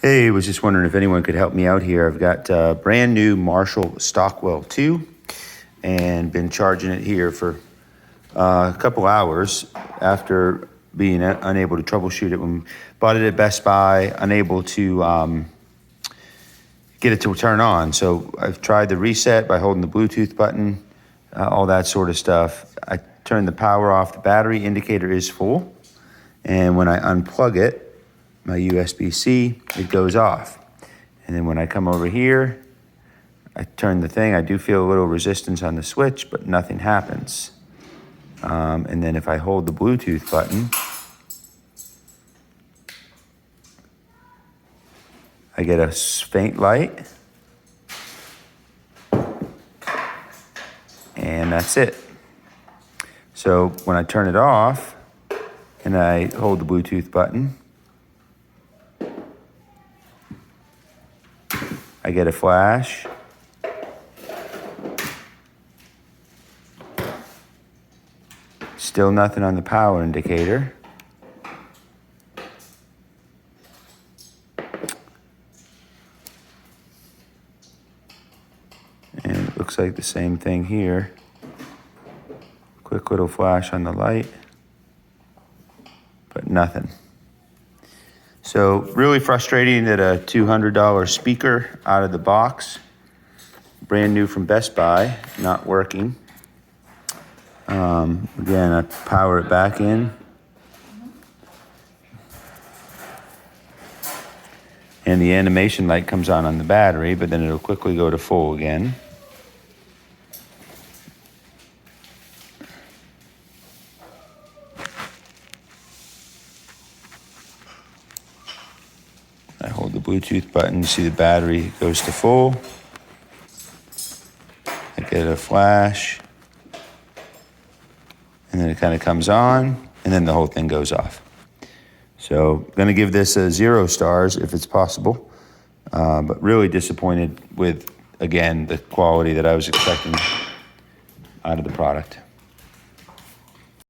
Hey, was just wondering if anyone could help me out here. I've got a brand new Marshall Stockwell 2 and been charging it here for a couple hours after being unable to troubleshoot it. When bought it at Best Buy, unable to get it to turn on. So I've tried the reset by holding the Bluetooth button, all that sort of stuff. I turned the power off. The battery indicator is full. And when I unplug it, my USB-C, it goes off. And then when I come over here, I turn the thing. I do feel a little resistance on the switch, but nothing happens. And then if I hold the Bluetooth button, I get a faint light. And that's it. So when I turn it off and I hold the Bluetooth button, I get a flash. Still nothing on the power indicator. And it looks like the same thing here. Quick little flash on the light, but nothing. So really frustrating that a $200 speaker out of the box, brand new from Best Buy, not working. Again, I power it back in. And the animation light comes on the battery, but then it'll quickly go to full again. I hold the Bluetooth button, you see the battery goes to full. I get a flash, and then it kind of comes on, and then the whole thing goes off. So I'm gonna give this a 0 stars if it's possible, but really disappointed with, again, the quality that I was expecting out of the product.